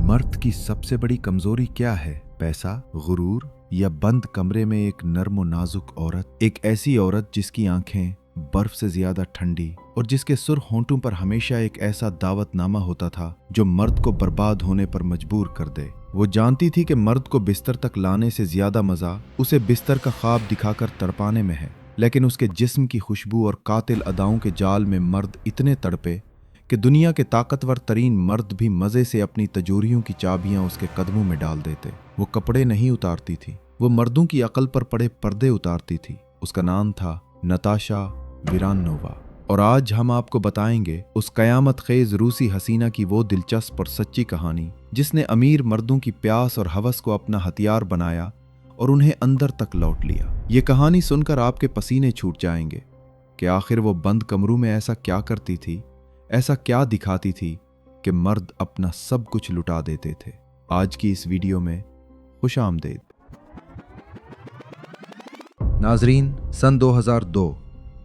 मर्द की सबसे बड़ी कमजोरी क्या है? पैसा, गुरूर या बंद कमरे में एक नर्म और नाजुक औरत? एक ऐसी औरत जिसकी आंखें बर्फ से ज्यादा ठंडी और जिसके सुर्ख होंठों पर हमेशा एक ऐसा दावतनामा होता था जो मर्द को बर्बाद होने पर मजबूर कर दे। वो जानती थी कि मर्द को बिस्तर तक लाने से ज्यादा मजा उसे बिस्तर का ख्वाब दिखाकर तड़पाने में है, लेकिन उसके जिस्म की खुशबू और कातिल अदाओं के जाल में मर्द इतने तड़पे कि दुनिया के ताकतवर तरीन मर्द भी मजे से अपनी तजोरियों की चाबियां उसके कदमों में डाल देते। वो कपड़े नहीं उतारती थी, वो मर्दों की अकल पर पड़े पर्दे उतारती थी। उसका नाम था नताशा विरानोवा। और आज हम आपको बताएंगे उस कयामत खेज रूसी हसीना की वो दिलचस्प और सच्ची कहानी जिसने अमीर मर्दों की प्यास और हवस को अपना हथियार बनाया और उन्हें अंदर तक लौट लिया। ये कहानी सुनकर आपके पसीने छूट जाएंगे कि आखिर वो बंद कमरों में ऐसा क्या करती थी, ऐसा क्या दिखाती थी कि मर्द अपना सब कुछ लुटा देते थे। आज की इस वीडियो में खुशामदीद। नाजरीन, सन 2002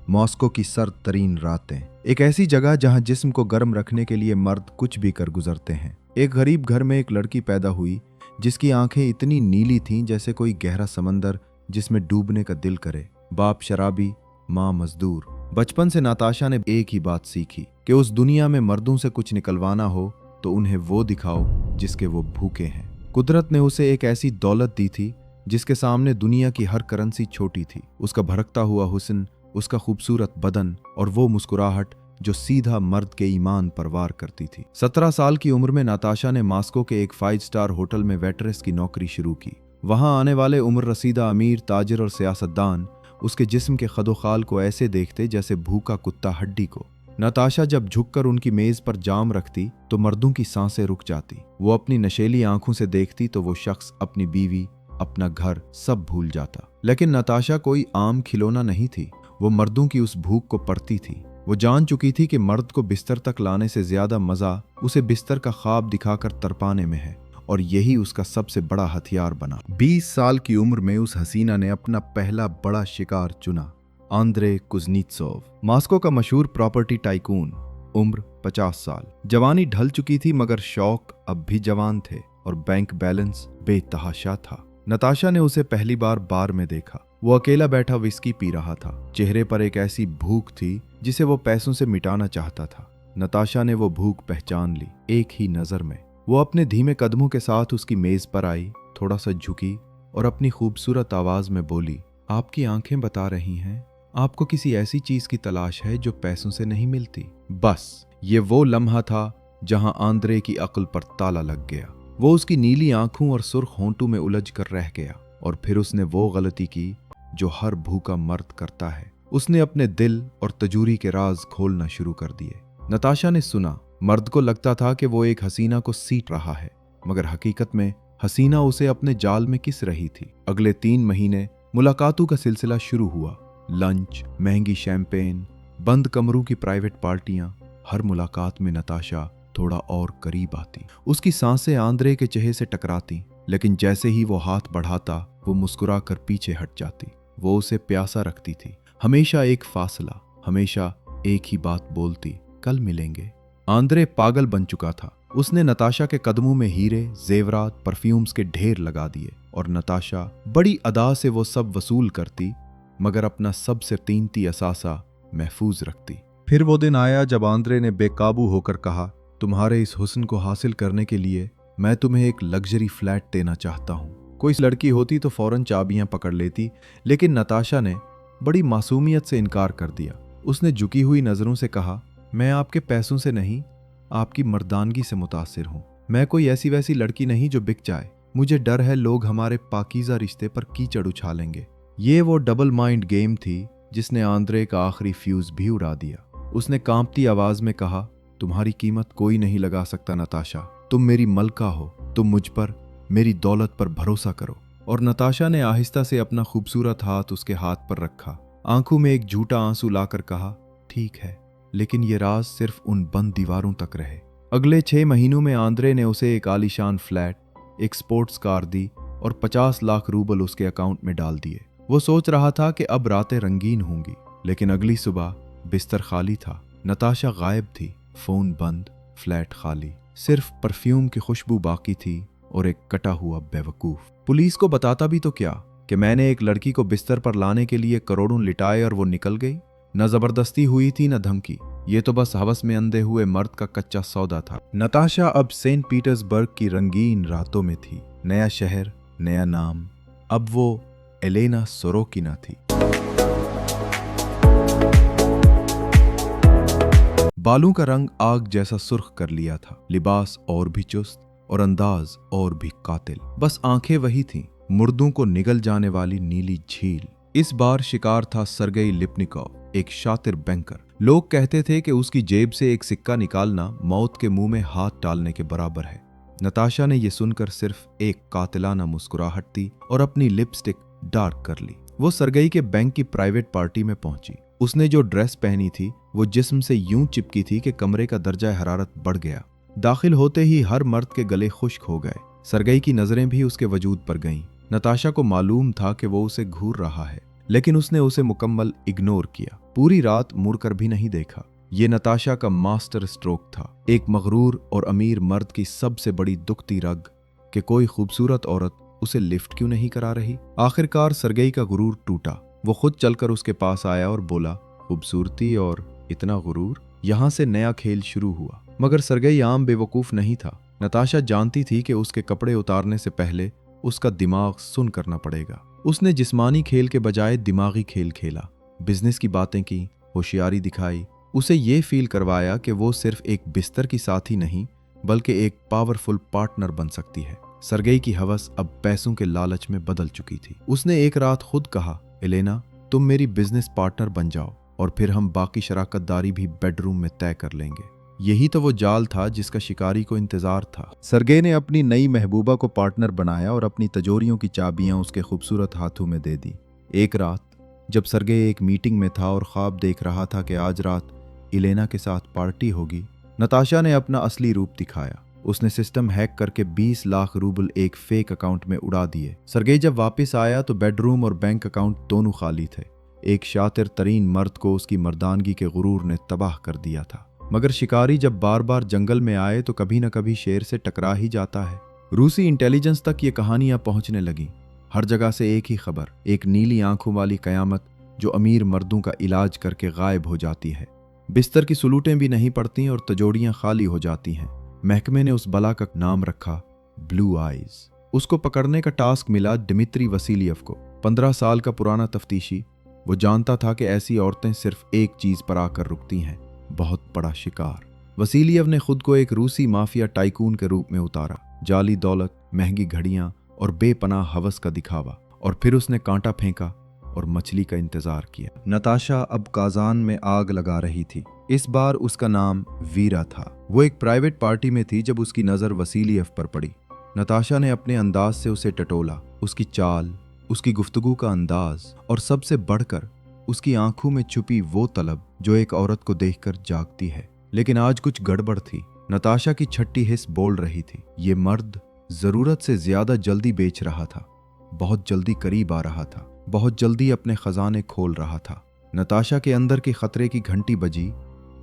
मॉस्को की सर्द तरीन रातें। एक ऐसी जगह जहां जिस्म को गर्म रखने के लिए मर्द कुछ भी कर गुजरते हैं। एक गरीब घर में एक लड़की पैदा हुई जिसकी आंखें इतनी नीली थीं जैसे कोई गहरा समंदर जिसमें डूबने का दिल करे। बाप शराबी, माँ मजदूर। बचपन से नताशा ने एक ही बात सीखी कि उस दुनिया में मर्दों से कुछ निकलवाना हो तो उन्हें वो दिखाओ जिसके वो भूखे हैं। कुदरत ने उसे एक ऐसी दौलत दी थी जिसके सामने दुनिया की हर करेंसी छोटी थी। उसका भड़कता हुआ हुस्न, उसका खूबसूरत बदन और वो मुस्कुराहट जो सीधा मर्द के ईमान पर वार करती थी। 17 साल की उम्र में नताशा ने मॉस्को के एक 5 स्टार होटल में वेटरेस की नौकरी शुरू की। वहां आने वाले उम्र रसीदा अमीर, ताजिर और सियासतदान उसके जिस्म के खदोखाल को ऐसे देखते जैसे भूखा कुत्ता हड्डी को। नताशा जब झुककर उनकी मेज पर जाम रखती तो मर्दों की सांसें रुक जाती। वो अपनी नशेली आंखों से देखती तो वो शख्स अपनी बीवी, अपना घर सब भूल जाता। लेकिन नताशा कोई आम खिलौना नहीं थी। वो मर्दों की उस भूख को पढ़ती थी। वो जान चुकी थी कि मर्द को बिस्तर तक लाने से ज्यादा मजा उसे बिस्तर का ख्वाब दिखाकर तड़पाने में है, और यही उसका सबसे बड़ा हथियार बना। 20 साल की उम्र में उस हसीना ने अपना पहला बड़ा शिकार चुना। आंद्रे कुज़नीत्सोव, मॉस्को का मशहूर प्रॉपर्टी टाइकून। उम्र 50 साल। जवानी ढल चुकी थी मगर शौक अब भी जवान थे और बैंक बैलेंस बेतहाशा था। नताशा ने उसे पहली बार बार में देखा। वो अकेला बैठा विस्की पी रहा था। चेहरे पर एक ऐसी भूख थी जिसे वो पैसों से मिटाना चाहता था। नताशा ने वो भूख पहचान ली एक ही नजर में। वो अपने धीमे कदमों के साथ उसकी मेज पर आई, थोड़ा सा झुकी और अपनी खूबसूरत आवाज में बोली, आपकी आंखें बता रही हैं आपको किसी ऐसी चीज की तलाश है जो पैसों से नहीं मिलती। बस ये वो लम्हा था जहां आंद्रे की अक्ल पर ताला लग गया। वो उसकी नीली आंखों और सुर्ख होंठों में उलझ कर रह गया। और फिर उसने वो गलती की जो हर भूखा मर्द करता है। उसने अपने दिल और तजूरी के राज खोलना शुरू कर दिए। नताशा ने सुना, मर्द को लगता था कि वो एक हसीना को सीट रहा है, मगर हकीकत में हसीना उसे अपने जाल में किस रही थी। अगले 3 महीने मुलाकातों का सिलसिला शुरू हुआ। लंच, महंगी शैंपेन, बंद कमरों की प्राइवेट पार्टियां। हर मुलाकात में नताशा थोड़ा और करीब आती। उसकी सांसें आंद्रे के चेहरे से टकराती, लेकिन जैसे ही वो हाथ बढ़ाता वो मुस्कुरा कर पीछे हट जाती। वो उसे प्यासा रखती थी। हमेशा एक फासला, हमेशा एक ही बात बोलती, कल मिलेंगे। आंद्रे पागल बन चुका था। उसने नताशा के कदमों में हीरे, जेवरात, परफ्यूम्स के ढेर लगा दिए और नताशा बड़ी अदा से वो सब वसूल करती, मगर अपना सबसे कीमती असासा महफूज रखती। फिर वो दिन आया जब आंद्रे ने बेकाबू होकर कहा, तुम्हारे इस हुस्न को हासिल करने के लिए मैं तुम्हें एक लग्जरी फ्लैट देना चाहता हूँ। कोई लड़की होती तो फौरन चाबियां पकड़ लेती, लेकिन नताशा ने बड़ी मासूमियत से इनकार कर दिया। उसने झुकी हुई नजरों से कहा, मैं आपके पैसों से नहीं, आपकी मर्दानगी से मुतासिर हूँ। मैं कोई ऐसी वैसी लड़की नहीं जो बिक जाए। मुझे डर है लोग हमारे पाकीज़ा रिश्ते पर कीचड़ उछालेंगे। ये वो डबल माइंड गेम थी जिसने आंद्रे का आखिरी फ्यूज भी उड़ा दिया। उसने कांपती आवाज में कहा, तुम्हारी कीमत कोई नहीं लगा सकता नताशा। तुम मेरी मलका हो। तुम मुझ पर, मेरी दौलत पर भरोसा करो। और नताशा ने आहिस्ता से अपना खूबसूरत हाथ उसके हाथ पर रखा, आंखों में एक झूठा आंसू लाकर कहा, ठीक है, लेकिन ये राज सिर्फ उन बंद दीवारों तक रहे। अगले 6 महीनों में आंद्रे ने उसे एक आलीशान फ्लैट, एक स्पोर्ट्स कार दी और 50 लाख रूबल उसके अकाउंट में डाल दिए। वो सोच रहा था कि अब रातें रंगीन होंगी, लेकिन अगली सुबह बिस्तर खाली था। नताशा गायब थी, फोन बंद, फ्लैट खाली। सिर्फ परफ्यूम की खुशबू बाकी थी और एक कटा हुआ बेवकूफ। पुलिस को बताता भी तो क्या कि मैंने एक लड़की को बिस्तर पर लाने के लिए करोड़ों लिटाए और वो निकल गई। न जबरदस्ती हुई थी न धमकी, ये तो बस हवस में अंधे हुए मर्द का कच्चा सौदा था। नताशा अब सेंट पीटर्सबर्ग की रंगीन रातों में थी। नया शहर, नया नाम। अब वो एलेना सोरोकिना थी। बालों का रंग आग जैसा सुर्ख कर लिया था, लिबास और भी चुस्त और अंदाज और भी कातिल। बस आंखें वही थीं, मुर्दों को निगल जाने वाली नीली झील। इस बार शिकार था सर्गेई लिप्निकोव, एक शातिर बैंकर। लोग कहते थे कि उसकी जेब से एक सिक्का निकालना मौत के मुंह में हाथ डालने के बराबर है। नताशा ने यह सुनकर सिर्फ एक कातिलाना मुस्कुराहट दी और अपनी लिपस्टिक डार्क कर ली। वो सर्गेई के बैंक की प्राइवेट पार्टी में पहुंची। उसने जो ड्रेस पहनी थी वो जिस्म से यूं चिपकी थी कि कमरे का दर्जा हरारत बढ़ गया। दाखिल होते ही हर मर्द के गले खुश्क हो गए। सर्गेई की नजरें भी उसके वजूद पर गईं। नताशा को मालूम था कि वो उसे घूर रहा है, लेकिन उसने उसे मुकम्मल इग्नोर किया। पूरी रात मुड़कर भी नहीं देखा। ये नताशा का मास्टर स्ट्रोक था, एक मगरूर और अमीर मर्द की सबसे बड़ी दुखती रग कि कोई खूबसूरत औरत उसे लिफ्ट क्यों नहीं करा रही। आखिरकार सर्गेई का गुरूर टूटा। वो खुद चलकर उसके पास आया और बोला, खूबसूरती और इतना गुरूर। यहां से नया खेल शुरू हुआ। मगर सर्गेई आम बेवकूफ नहीं था। नताशा जानती थी कि उसके कपड़े उतारने से पहले उसका दिमाग सुन करना पड़ेगा। उसने जिस्मानी खेल के बजाय दिमागी खेल खेला, बिजनेस की बातें की, होशियारी दिखाई, उसे ये फील करवाया कि वो सिर्फ एक बिस्तर की साथी नहीं बल्कि एक पावरफुल पार्टनर बन सकती है। सर्गेई की हवस अब पैसों के लालच में बदल चुकी थी। उसने एक रात खुद कहा, एलेना तुम मेरी बिजनेस पार्टनर बन जाओ और फिर हम बाकी शराकतदारी भी बेडरूम में तय कर लेंगे। यही तो वो जाल था जिसका शिकारी को इंतजार था। सर्गेई ने अपनी नई महबूबा को पार्टनर बनाया और अपनी तिजोरियों की चाबियां उसके खूबसूरत हाथों में दे दी। एक रात जब सर्गेई एक मीटिंग में था और ख्वाब देख रहा था कि आज रात एलेना के साथ पार्टी होगी, नताशा ने अपना असली रूप दिखाया। उसने सिस्टम हैक करके 20 लाख रूबल एक फेक अकाउंट में उड़ा दिए। सर्गेई जब वापस आया तो बेडरूम और बैंक अकाउंट दोनों खाली थे। एक शातिर तरीन मर्द को उसकी मर्दानगी के गुरूर ने तबाह कर दिया था। मगर शिकारी जब बार बार जंगल में आए तो कभी न कभी शेर से टकरा ही जाता है। रूसी इंटेलिजेंस तक ये कहानियां पहुंचने लगीं। हर जगह से एक ही खबर, एक नीली आंखों वाली कयामत जो अमीर मर्दों का इलाज करके गायब हो जाती है। बिस्तर की सुलूटें भी नहीं पड़ती और तजोड़ियां खाली हो जाती हैं। महकमे ने उस बला का नाम रखा ब्लू आइज। उसको पकड़ने का टास्क मिला दिमित्री वसीलियव को। 15 साल का पुराना तफ्तीशी। वो जानता था कि ऐसी औरतें सिर्फ एक चीज पर आकर रुकती हैं, बहुत बड़ा शिकार। वसीलियव ने खुद को एक रूसी माफिया टाइकून के रूप में उतारा। जाली दौलत, महंगी घड़ियां और बेपनाह हवस का दिखावा। और फिर उसने कांटा फेंका और मछली का इंतजार किया। नताशा अब काजान में आग लगा रही थी। इस बार उसका नाम वीरा था। वो एक प्राइवेट पार्टी में थी जब उसकी नजर वसीलियव पर पड़ी। नताशा ने अपने अंदाज से उसे टटोला। उसकी चाल, उसकी गुफ्तगू का अंदाज और सबसे बढ़कर उसकी आंखों में छुपी वो तलब जो एक औरत को देखकर जागती है। लेकिन आज कुछ गड़बड़ थी। नताशा की छठी हिस्स बोल रही थी। ये मर्द जरूरत से ज्यादा जल्दी बेच रहा था, बहुत जल्दी करीब आ रहा था, बहुत जल्दी अपने खजाने खोल रहा था। नताशा के अंदर के खतरे की घंटी बजी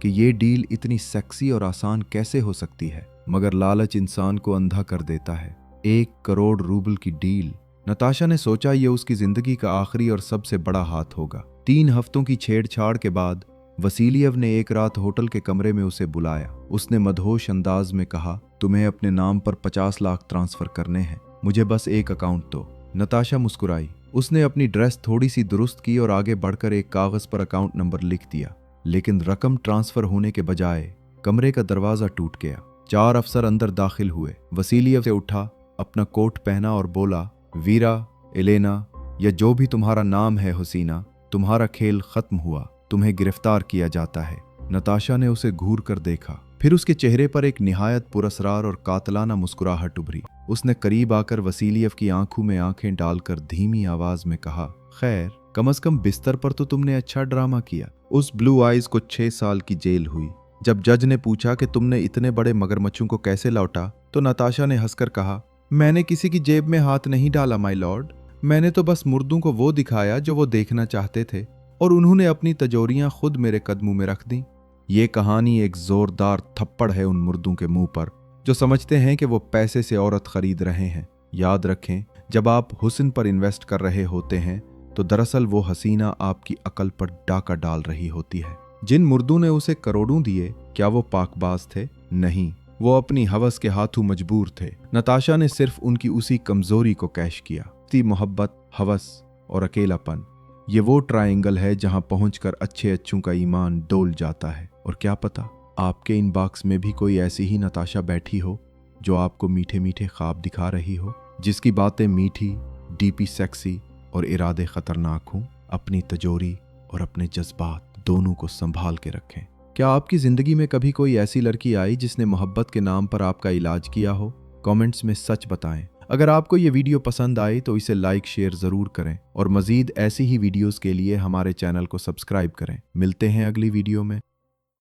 कि ये डील इतनी सेक्सी और आसान कैसे हो सकती है। मगर लालच इंसान को अंधा कर देता है। 1 करोड़ रूबल की डील। नताशा ने सोचा ये उसकी जिंदगी का आखिरी और सबसे बड़ा हाथ होगा। 3 हफ्तों की छेड़छाड़ के बाद वसीलियव ने एक रात होटल के कमरे में उसे बुलाया। उसने मदहोश अंदाज में कहा, तुम्हें अपने नाम पर 50 लाख ट्रांसफर करने हैं, मुझे बस एक अकाउंट दो। नताशा मुस्कुराई। उसने अपनी ड्रेस थोड़ी सी दुरुस्त की और आगे बढ़कर एक कागज पर अकाउंट नंबर लिख दिया। लेकिन रकम ट्रांसफर होने के बजाय कमरे का दरवाजा टूट गया। 4 अफसर अंदर दाखिल हुए। वसीलियव से उठा, अपना कोट पहना और बोला, वीरा, एलेना या जो भी तुम्हारा नाम है हुसीना, तुम्हारा खेल खत्म हुआ, तुम्हें गिरफ्तार किया जाता है। नताशा ने उसे घूर कर देखा। फिर उसके चेहरे पर एक निहायत पुरस्कार और कातलाना मुस्कुराहट उभरी। उसने करीब आकर वसीलियव की आंखों में आंखें डालकर धीमी आवाज में कहा, खैर कम से कम बिस्तर पर तो तुमने अच्छा ड्रामा किया। उस ब्लू आइज को 6 साल की जेल हुई। जब जज ने पूछा कि तुमने इतने बड़े मगरमच्छों को कैसे लौटा, तो नताशा ने हंसकर कहा, मैंने किसी की जेब में हाथ नहीं डाला माय लॉर्ड। मैंने तो बस मुर्दों को वो दिखाया जो वो देखना चाहते थे और उन्होंने अपनी तजोरियां खुद मेरे कदमों में रख दी। ये कहानी एक जोरदार थप्पड़ है उन मुर्दों के मुंह पर जो समझते हैं कि वो पैसे से औरत खरीद रहे हैं। याद रखें, जब आप हुस्न पर इन्वेस्ट कर रहे होते हैं तो दरअसल वो हसीना आपकी अकल पर डाका डाल रही होती है। जिन मुर्दों ने उसे करोड़ों दिए, क्या वो पाकबाज थे? नहीं, वो अपनी हवस के हाथों मजबूर थे। नताशा ने सिर्फ उनकी उसी कमजोरी को कैश किया। मोहब्बत, हवस और अकेलापन, ये वो ट्रायंगल है जहां पहुंचकर अच्छे अच्छों का ईमान डोल जाता है। और क्या पता, आपके इनबॉक्स में भी कोई ऐसी ही नताशा बैठी हो जो आपको मीठे मीठे ख्वाब दिखा रही हो, जिसकी बातें मीठी, डीपी सेक्सी और इरादे खतरनाक हों। अपनी तिजोरी और अपने जज्बात दोनों को संभाल के रखें। क्या आपकी जिंदगी में कभी कोई ऐसी लड़की आई जिसने मोहब्बत के नाम पर आपका इलाज किया हो? कमेंट्स में सच बताएं। अगर आपको ये वीडियो पसंद आई तो इसे लाइक शेयर जरूर करें और मजीद ऐसी ही वीडियोस के लिए हमारे चैनल को सब्सक्राइब करें। मिलते हैं अगली वीडियो में।